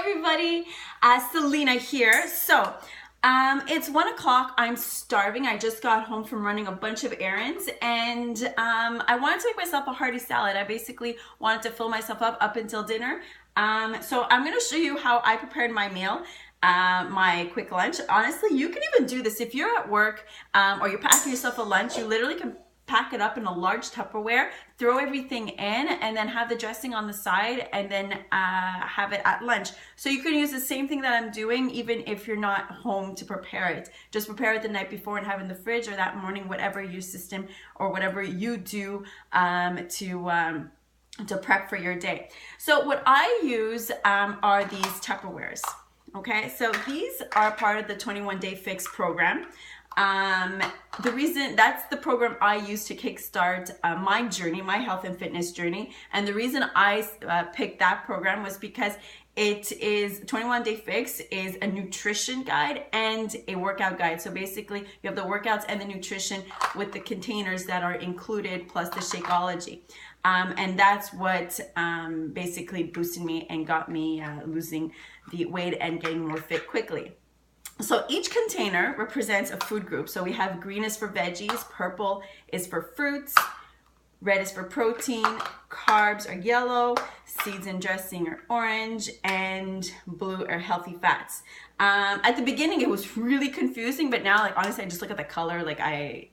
everybody, Selena here. So it's 1 o'clock. I'm starving. I just got home from running a bunch of errands, and I wanted to make myself a hearty salad. I basically wanted to fill myself up until dinner. So I'm going to show you how I prepared my meal, my quick lunch. Honestly, you can even do this if you're at work or you're packing yourself a lunch. You literally can pack it up in a large Tupperware, throw everything in, and then have the dressing on the side, and then have it at lunch. So you can use the same thing that I'm doing even if you're not home to prepare it. Just prepare it the night before and have it in the fridge, or that morning, whatever your system or whatever you do to prep for your day. So what I use are these Tupperwares. Okay, so these are part of the 21 Day Fix program. The reason that's the program I use to kickstart my journey, my health and fitness journey. And the reason I picked that program was because it is 21 Day Fix is a nutrition guide and a workout guide. So basically you have the workouts and the nutrition with the containers that are included, plus the Shakeology. And that's what basically boosted me and got me losing the weight and getting more fit quickly. So each container represents a food group. So we have green is for veggies, purple is for fruits, red is for protein, carbs are yellow, seeds and dressing are orange, and blue are healthy fats. At the beginning it was really confusing, but now, like, honestly, I just look at the color, like I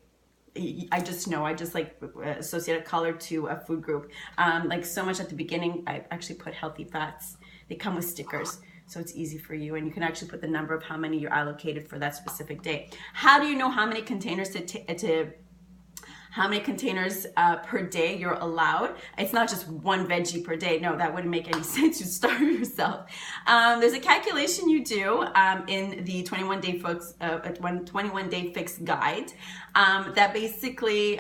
just know, I just like associate a color to a food group. Like so much at the beginning, I actually put healthy fats. They come with stickers, so it's easy for you, and you can actually put the number of how many you're allocated for that specific day. How do you know how many containers per day you're allowed? It's not just one veggie per day. No, that wouldn't make any sense. You starve yourself. There's a calculation you do in the 21 Day Fix guide that basically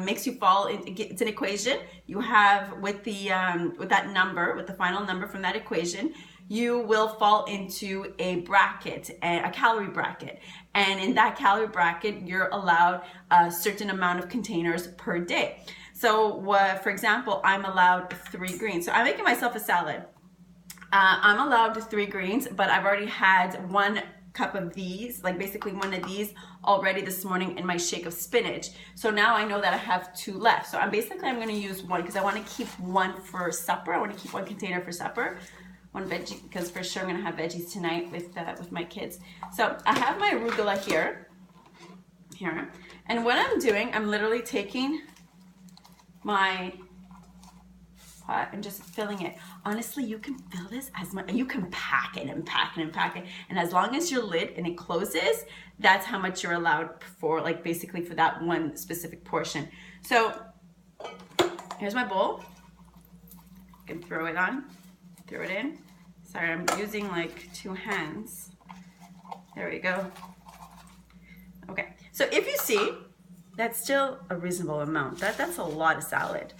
makes you fall in. It's an equation you have with that number, with the final number from that equation. You will fall into a bracket, a calorie bracket. And in that calorie bracket, you're allowed a certain amount of containers per day. So for example, I'm allowed 3 greens. So I'm making myself a salad. I'm allowed 3 greens, but I've already had 1 cup of these, like basically 1 of these already this morning in my shake of spinach. So now I know that I have 2 left. So I'm gonna use 1 because I wanna keep 1 for supper. I wanna keep 1 container for supper. 1 veggie, because for sure I'm gonna have veggies tonight with my kids. So I have my arugula here, and what I'm doing, I'm literally taking my pot and just filling it. Honestly, you can fill this as much, you can pack it and pack it and pack it, and as long as your lid and it closes, that's how much you're allowed for, like basically for that 1 specific portion. So here's my bowl. I can throw it on. Throw it in. Sorry, I'm using like 2 hands. There we go. Okay, so if you see, that's still a reasonable amount. That's a lot of salad.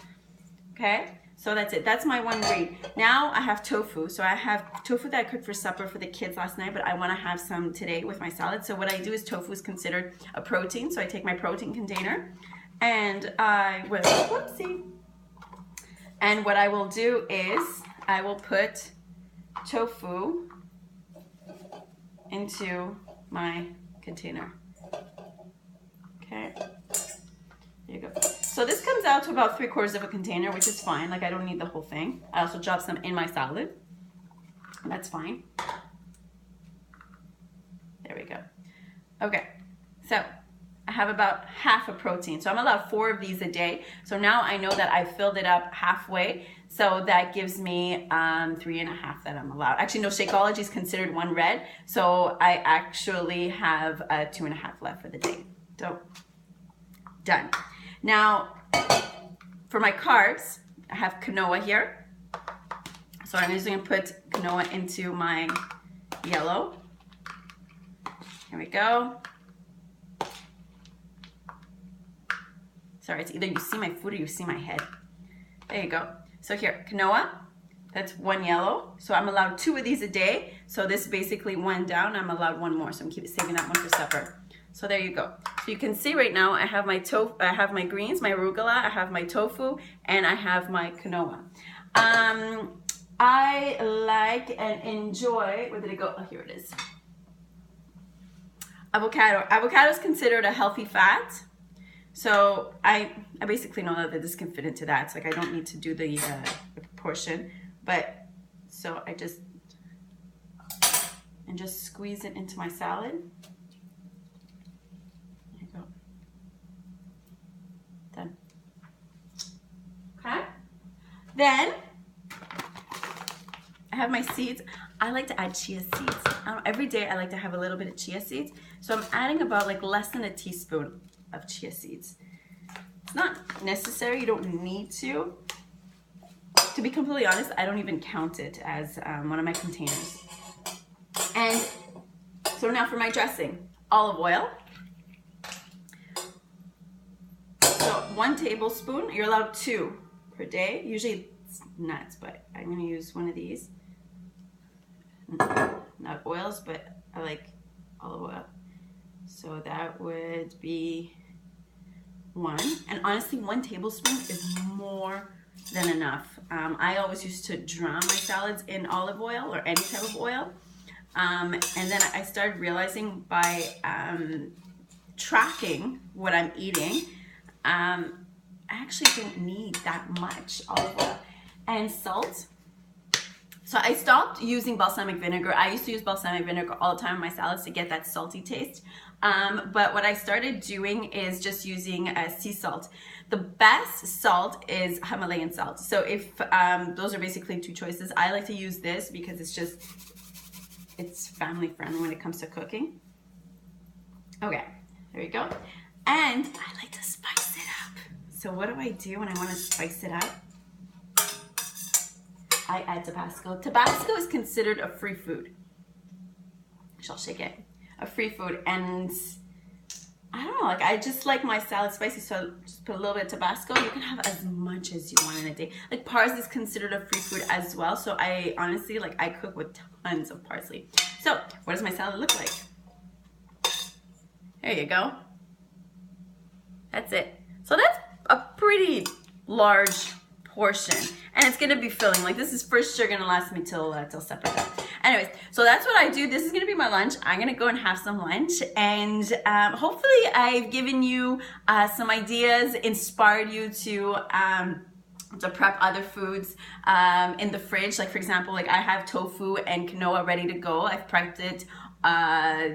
Okay, so that's it. That's my 1 green. Now I have tofu. So I have tofu that I cooked for supper for the kids last night, but I want to have some today with my salad. So what I do is tofu is considered a protein. So I take my protein container and I will, whoopsie. And what I will do is I will put tofu into my container. Okay, there you go. So this comes out to about 3/4 of a container, which is fine. Like I don't need the whole thing. I also drop some in my salad. That's fine. There we go. Okay, so I have about half a protein. So I'm allowed 4 of these a day. So now I know that I've filled it up halfway. So that gives me 3.5 that I'm allowed. Actually, no, Shakeology is considered 1 red. So I actually have 2.5 left for the day. So done. Now for my carbs, I have quinoa here. So I'm just gonna put quinoa into my yellow. Here we go. Sorry, it's either you see my food or you see my head. There you go. So here, quinoa, that's 1 yellow. So I'm allowed 2 of these a day. So this is basically 1 down. I'm allowed 1 more. So I'm saving that 1 for supper. So there you go. So you can see right now I have my I have my greens, my arugula, I have my tofu, and I have my quinoa. I like and enjoy, where did it go? Oh, here it is. Avocado. Avocado is considered a healthy fat. So I basically know that this can fit into that. It's like I don't need to do the proportion. But, so I just squeeze it into my salad. There you go. Done. Okay. Then I have my seeds. I like to add chia seeds. Every day I like to have a little bit of chia seeds. So I'm adding about like less than a teaspoon of chia seeds. It's not necessary, you don't need to. To be completely honest, I don't even count it as one of my containers. And so now for my dressing, olive oil. So 1 tablespoon, you're allowed 2 per day. Usually it's nuts, but I'm gonna use one of these. Not oils, but I like olive oil. So that would be 1. And honestly, 1 tablespoon is more than enough. I always used to drown my salads in olive oil or any type of oil. And then I started realizing by tracking what I'm eating, I actually don't need that much olive oil. And salt. So I stopped using balsamic vinegar. I used to use balsamic vinegar all the time in my salads to get that salty taste. But what I started doing is just using sea salt. The best salt is Himalayan salt. So if those are basically 2 choices, I like to use this because it's family friendly when it comes to cooking. Okay, there you go. And I like to spice it up. So what do I do when I want to spice it up? I add Tabasco. Tabasco is considered a free food. I'll shake it. A free food, and I don't know, like I just like my salad spicy, so I'll just put a little bit of Tabasco. You can have as much as you want in a day. Like parsley is considered a free food as well, so I honestly, like I cook with tons of parsley. So what does my salad look like? There you go. That's it. So that's a pretty large portion, and it's gonna be filling. Like this is for sure gonna last me till supper time. Anyways, so that's what I do. This is gonna be my lunch. I'm gonna go and have some lunch, and hopefully I've given you some ideas, inspired you to prep other foods in the fridge. Like for example, like I have tofu and quinoa ready to go. I've prepped it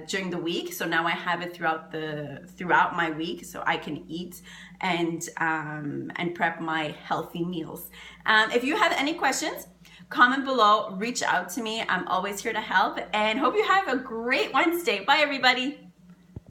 during the week, so now I have it throughout my week, so I can eat and prep my healthy meals. If you have any questions, comment below, reach out to me. I'm always here to help, and hope you have a great Wednesday. Bye everybody.